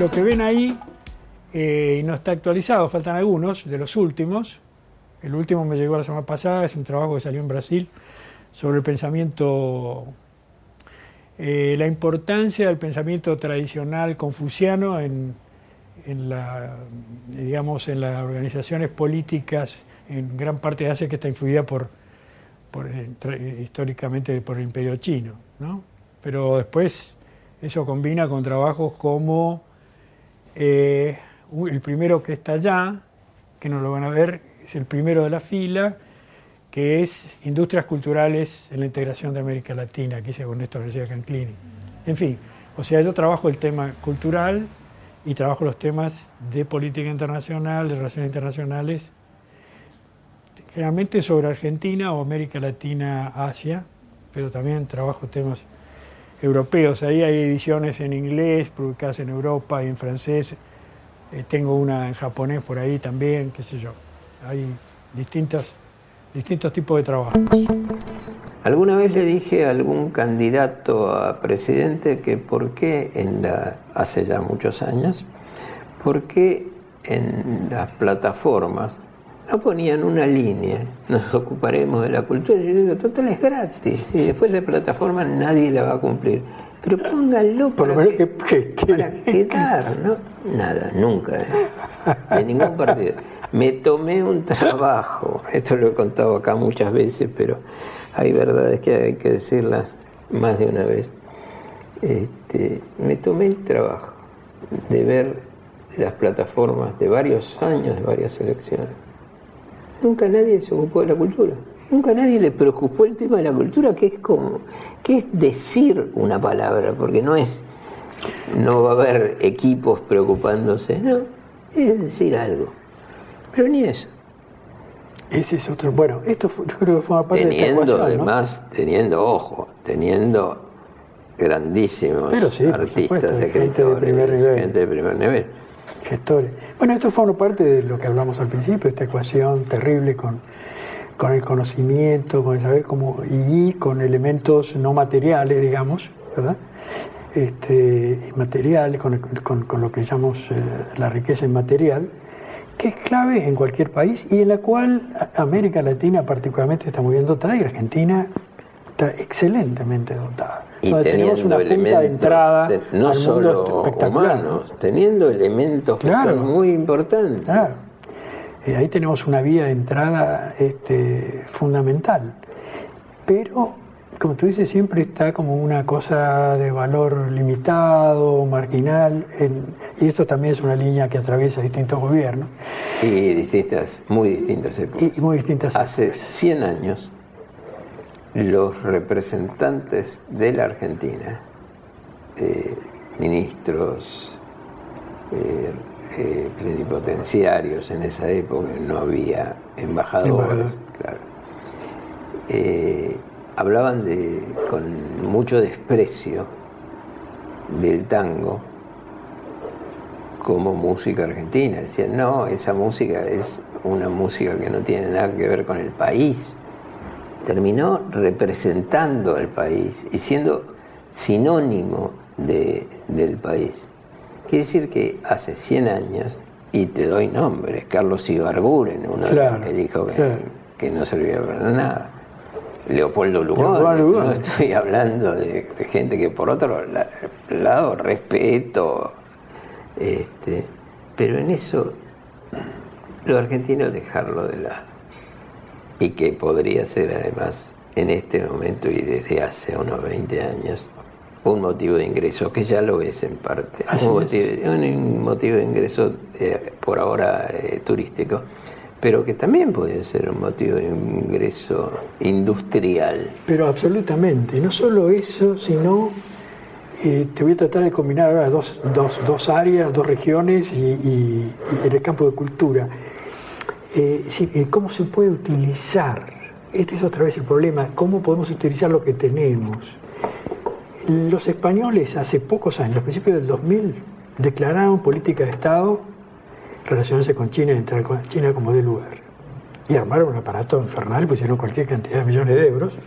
lo que ven ahí no está actualizado, faltan algunos de los últimos. El último me llegó la semana pasada, es un trabajo que salió en Brasil sobre el pensamiento, la importancia del pensamiento tradicional confuciano en las organizaciones políticas en gran parte de Asia, que está influida históricamente por el Imperio Chino, ¿no? Pero después eso combina con trabajos como el primero que está allá, que no lo van a ver, es el primero de la fila, que es Industrias Culturales en la Integración de América Latina, que hice con Néstor García Canclini. En fin, o sea, yo trabajo el tema cultural y trabajo los temas de política internacional, de relaciones internacionales, generalmente sobre Argentina o América Latina, Asia, pero también trabajo temas europeos. Ahí hay ediciones en inglés, publicadas en Europa y en francés. Tengo una en japonés por ahí también, qué sé yo. Hay distintos tipos de trabajos. Alguna vez le dije a algún candidato a presidente que por qué hace ya muchos años, por qué en las plataformas no ponían una línea, nos ocuparemos de la cultura. Yo digo, total, es gratis, y después la plataforma nadie la va a cumplir. Pero pónganlo para quedar, ¿no? Nada, nunca, de ningún partido. Me tomé un trabajo, esto lo he contado acá muchas veces, pero hay verdades que hay que decirlas más de una vez. Me tomé el trabajo de ver las plataformas de varios años, de varias elecciones. Nunca nadie se ocupó de la cultura. Nunca nadie le preocupó el tema de la cultura, que es decir una palabra, porque no va a haber equipos preocupándose, no, es decir algo. Pero ni eso. Ese es otro. Bueno, esto yo creo que forma parte de esta ecuación, además, ¿no? Teniendo grandísimos artistas, escritores, gente de primer nivel. Gestores. Bueno, esto forma parte de lo que hablamos al principio, esta ecuación terrible con el conocimiento, con el saber cómo, y con elementos no materiales, digamos, ¿verdad? Materiales, con lo que llamamos la riqueza inmaterial, que es clave en cualquier país y en la cual América Latina particularmente está muy bien dotada y Argentina está excelentemente dotada. Y tenemos una punta de entrada no solo humanos, teniendo elementos que son muy importantes. Claro. Ahí tenemos una vía de entrada fundamental. Pero, como tú dices, siempre está como una cosa de valor limitado, marginal, y esto también es una línea que atraviesa distintos gobiernos. Y muy distintas épocas. Y muy distintas épocas. Hace 100 años, los representantes de la Argentina, ministros, plenipotenciarios en esa época, no había embajadores, claro, hablaban con mucho desprecio del tango como música argentina. Decían, no, esa música es una música que no tiene nada que ver con el país. Terminó representando al país y siendo sinónimo del país. Quiere decir que hace 100 años, y te doy nombres, Carlos Ibarguren, uno de los que dijo que no servía para nada. Leopoldo Lugones, no estoy hablando de gente que por otro lado respeto, pero en eso los argentinos dejarlo de lado. Y que podría ser además en este momento y desde hace unos 20 años un motivo de ingreso, que ya lo es en parte, un motivo de ingreso por ahora turístico, pero que también puede ser un motivo de ingreso industrial. Pero absolutamente, no solo eso, sino te voy a tratar de combinar ahora dos áreas, dos regiones y en el campo de cultura. ¿Cómo se puede utilizar? Este es otra vez el problema, ¿cómo podemos utilizar lo que tenemos? Los españoles hace pocos años, a principios del 2000, declararon política de Estado relacionarse con China y entrar con China como de lugar. Y armaron un aparato infernal, pusieron cualquier cantidad de millones de euros.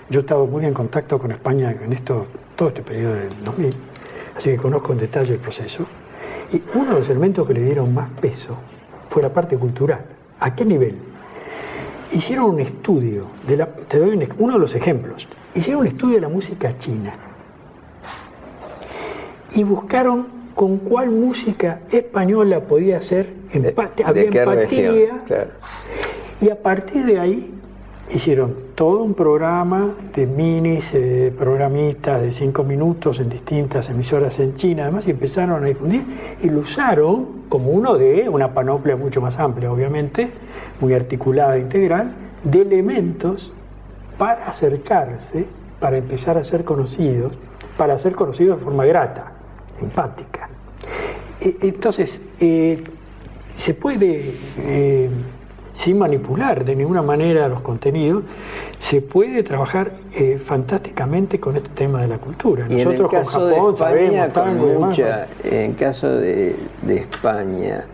Yo estaba muy en contacto con España en todo este periodo del 2000, así que conozco en detalle el proceso. Y uno de los elementos que le dieron más peso fue la parte cultural. ¿A qué nivel? Hicieron un estudio, te doy uno de los ejemplos, hicieron un estudio de la música china y buscaron con cuál música española podía ser empatía, había empatía, claro. Y a partir de ahí hicieron todo un programa de minis, programitas de 5 minutos en distintas emisoras en China, además, y empezaron a difundir y lo usaron como uno de una panoplia mucho más amplia, obviamente, muy articulada e integral, de elementos para acercarse, para empezar a ser conocidos, para ser conocidos de forma grata, empática. Entonces, se puede, sin manipular de ninguna manera los contenidos, se puede trabajar fantásticamente con este tema de la cultura. Y nosotros en el caso con Japón de España, sabemos tango y demás, en el caso de España,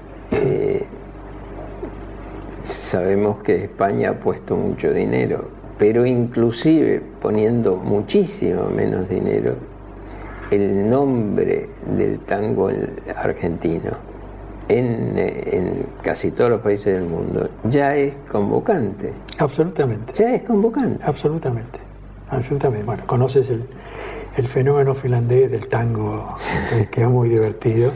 sabemos que España ha puesto mucho dinero, pero inclusive poniendo muchísimo menos dinero, el nombre del tango argentino en casi todos los países del mundo ya es convocante. Absolutamente. Ya es convocante. Absolutamente. Absolutamente. Bueno, conoces el fenómeno finlandés del tango, que es muy divertido.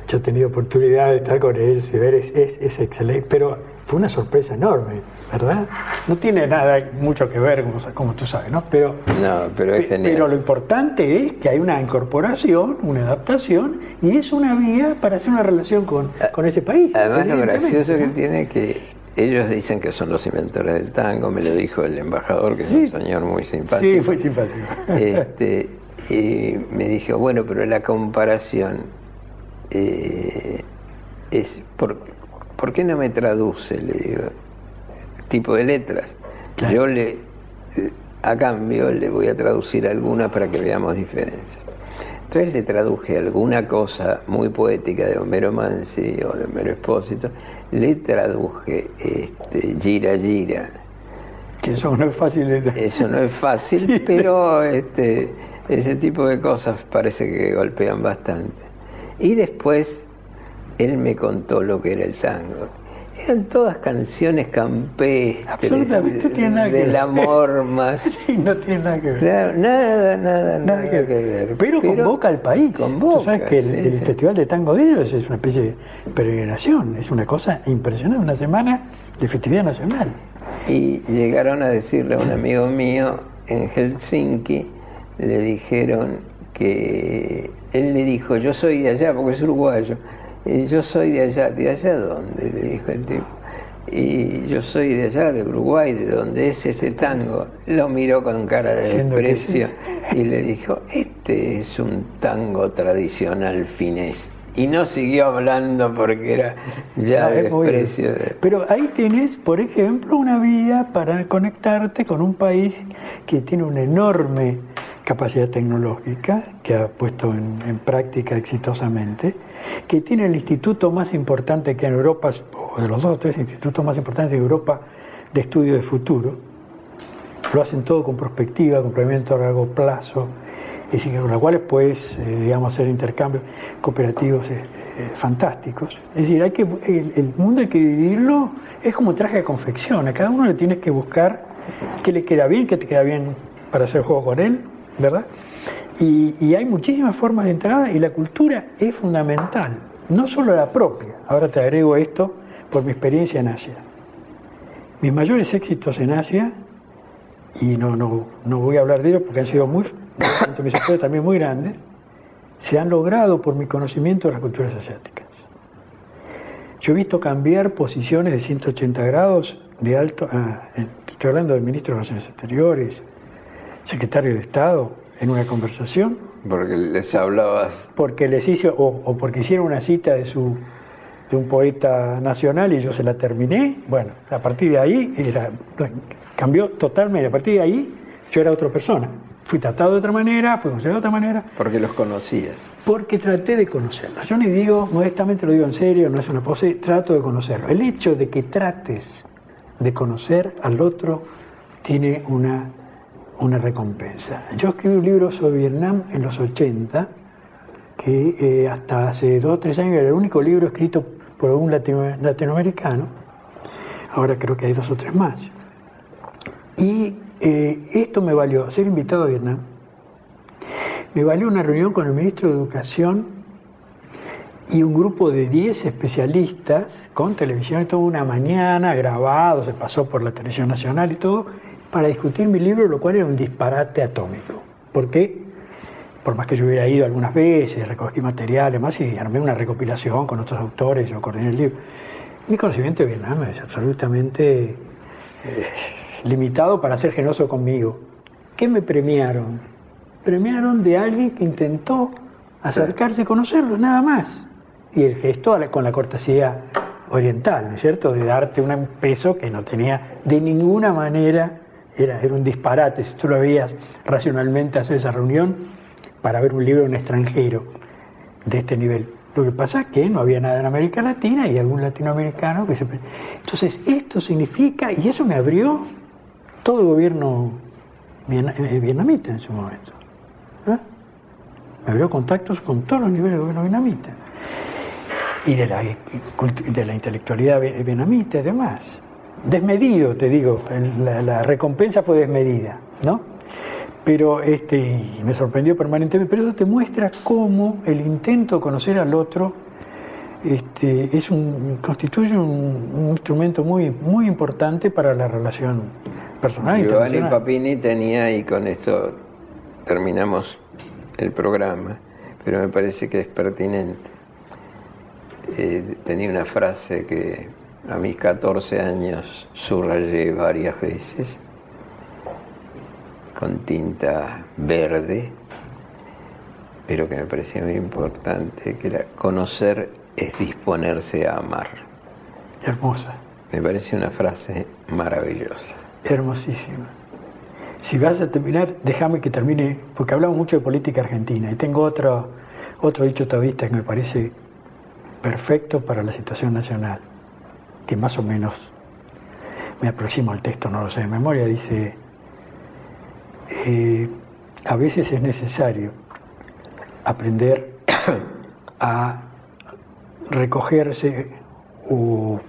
Yo he tenido oportunidad de estar con él y ver, es excelente, pero fue una sorpresa enorme, ¿verdad? No tiene nada mucho que ver, como tú sabes, ¿no? Pero es genial. Pero lo importante es que hay una incorporación, una adaptación, y es una vía para hacer una relación con ese país. Además, lo gracioso que tiene es que ellos dicen que son los inventores del tango, me lo dijo el embajador, que sí, es un señor muy simpático. Sí, muy simpático. Y me dijo, bueno, pero la comparación es ¿por qué no me traduce? Le digo, tipo de letras. Claro. Yo a cambio le voy a traducir algunas para que veamos diferencias. Entonces le traduje alguna cosa muy poética de Homero Mansi o de Homero Expósito, le traduje Gira Gira. Que eso no es fácil de... Eso no es fácil, sí, pero ese tipo de cosas parece que golpean bastante. Y después él me contó lo que era el tango. Eran todas canciones campestres. Absolutamente, no tiene nada que ver. Del amor más. Sí, no tiene nada que ver. Claro, nada que ver. Pero convoca al país. Convoca, tú sabes que el Festival de Tango de ellos es una especie de peregrinación, es una cosa impresionante, una semana de festividad nacional. Y llegaron a decirle a un amigo mío en Helsinki, le dijeron que él le dijo, yo soy de allá, porque es uruguayo, y yo soy de allá dónde, le dijo el tipo, y yo soy de allá, de Uruguay, de donde es este tango. Lo miró con cara de desprecio y le dijo, este es un tango tradicional finés. Y no siguió hablando porque era ya desprecio. Pero ahí tienes, por ejemplo, una vía para conectarte con un país que tiene una enorme capacidad tecnológica, que ha puesto en práctica exitosamente, que tiene el instituto más importante que en Europa, o de los 2 o 3 institutos más importantes de Europa de estudio de futuro. Lo hacen todo con perspectiva, con planeamiento a largo plazo, y con los cuales puedes, hacer intercambios cooperativos fantásticos. Es decir, el mundo hay que dividirlo, es como un traje de confección, a cada uno le tienes que buscar qué le queda bien, qué te queda bien para hacer juego con él, ¿verdad? Y hay muchísimas formas de entrada y la cultura es fundamental, no solo la propia. Ahora te agrego esto por mi experiencia en Asia. Mis mayores éxitos en Asia, y no voy a hablar de ellos porque han sido también muy grandes, se han logrado por mi conocimiento de las culturas asiáticas. Yo he visto cambiar posiciones de 180 grados de alto, estoy hablando del ministro de Relaciones Exteriores, secretario de Estado, en una conversación. Porque les hablabas. Porque les hizo, o porque hicieron una cita de un poeta nacional y yo se la terminé. Bueno, a partir de ahí cambió totalmente. A partir de ahí yo era otra persona. Fui tratado de otra manera, fui considerado de otra manera. Porque los conocías. Porque traté de conocerlos. Yo ni digo, modestamente lo digo en serio, no es una pose, trato de conocerlo. El hecho de que trates de conocer al otro tiene una recompensa. Yo escribí un libro sobre Vietnam en los 80, que hasta hace 2 o 3 años era el único libro escrito por un latinoamericano. Ahora creo que hay 2 o 3 más. Y esto me valió, ser invitado a Vietnam, me valió una reunión con el ministro de Educación y un grupo de 10 especialistas con televisión y toda una mañana, grabado, se pasó por la televisión nacional y todo, para discutir mi libro, lo cual era un disparate atómico. ¿Por qué? Por más que yo hubiera ido algunas veces, recogí material, además, y armé una recopilación con otros autores, yo coordiné el libro. Mi conocimiento de Vietnam es absolutamente limitado para ser generoso conmigo. ¿Qué me premiaron? Premiaron de alguien que intentó acercarse y conocerlo, nada más. Y el gesto con la cortesía oriental, ¿no es cierto? De darte un peso que no tenía de ninguna manera, era un disparate. Si tú lo veías racionalmente hacer esa reunión para ver un libro de un extranjero de este nivel. Lo que pasa es que no había nada en América Latina y algún latinoamericano que se... Entonces, esto significa, y eso me abrió todo el gobierno vietnamita en su momento. ¿Eh? Me abrió contactos con todos los niveles del gobierno vietnamita. Y de la intelectualidad vietnamita y demás. Desmedido, te digo, la recompensa fue desmedida, ¿no? Pero me sorprendió permanentemente, pero eso te muestra cómo el intento de conocer al otro constituye un instrumento muy, muy importante para la relación personal e internacional. internacional. Giovanni Papini tenía, y con esto terminamos el programa, pero me parece que es pertinente. Tenía una frase que a mis 14 años subrayé varias veces, con tinta verde, pero que me parecía muy importante, que era: conocer es disponerse a amar. Hermosa. Me parece una frase maravillosa. Hermosísima. Si vas a terminar, déjame que termine, porque hablamos mucho de política argentina, y tengo otro dicho taoísta que me parece perfecto para la situación nacional, que más o menos me aproximo al texto, no lo sé de memoria, dice... a veces es necesario aprender a recogerse o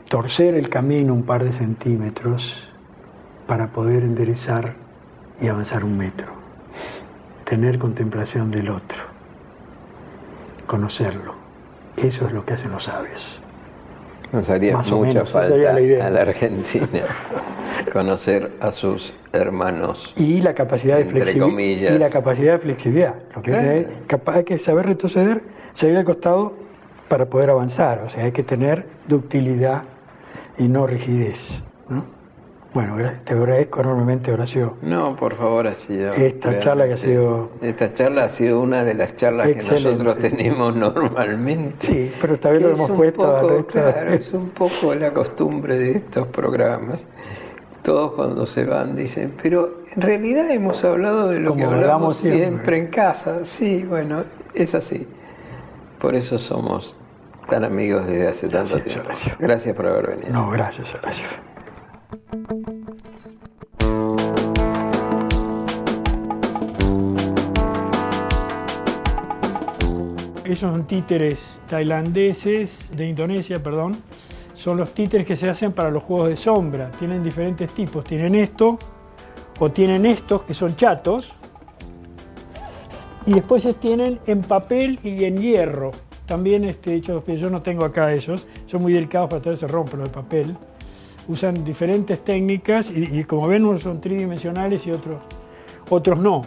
torcer el camino un par de centímetros para poder enderezar y avanzar 1 metro. Tener contemplación del otro, conocerlo. Eso es lo que hacen los sabios. Nos haría mucha falta a la Argentina conocer a sus hermanos. Y la capacidad de flexibilidad. Y la capacidad de flexibilidad. Lo que hay que saber retroceder, salir al costado para poder avanzar. O sea, hay que tener ductilidad y no rigidez, ¿no? Bueno, te agradezco enormemente, Horacio. No, por favor, ha sido... Esta charla que ha sido... Esta charla ha sido una de las charlas excelente. Que nosotros tenemos normalmente. Sí, pero esta vez lo hemos puesto a recta. Claro, es un poco la costumbre de estos programas. Todos cuando se van dicen, pero en realidad hemos hablado de lo como que hablamos siempre en casa. Sí, bueno, es así. Por eso somos tan amigos desde hace tanto tiempo. Horacio. Gracias por haber venido. No, gracias, Horacio. Esos son títeres tailandeses, de Indonesia, perdón. Son los títeres que se hacen para los juegos de sombra. Tienen diferentes tipos. Tienen esto, o tienen estos, que son chatos. Y después se tienen en papel y en hierro. También hechos, yo no tengo acá esos. Son muy delicados para traer, se rompen los de papel. Usan diferentes técnicas y como ven, unos son tridimensionales y otros no.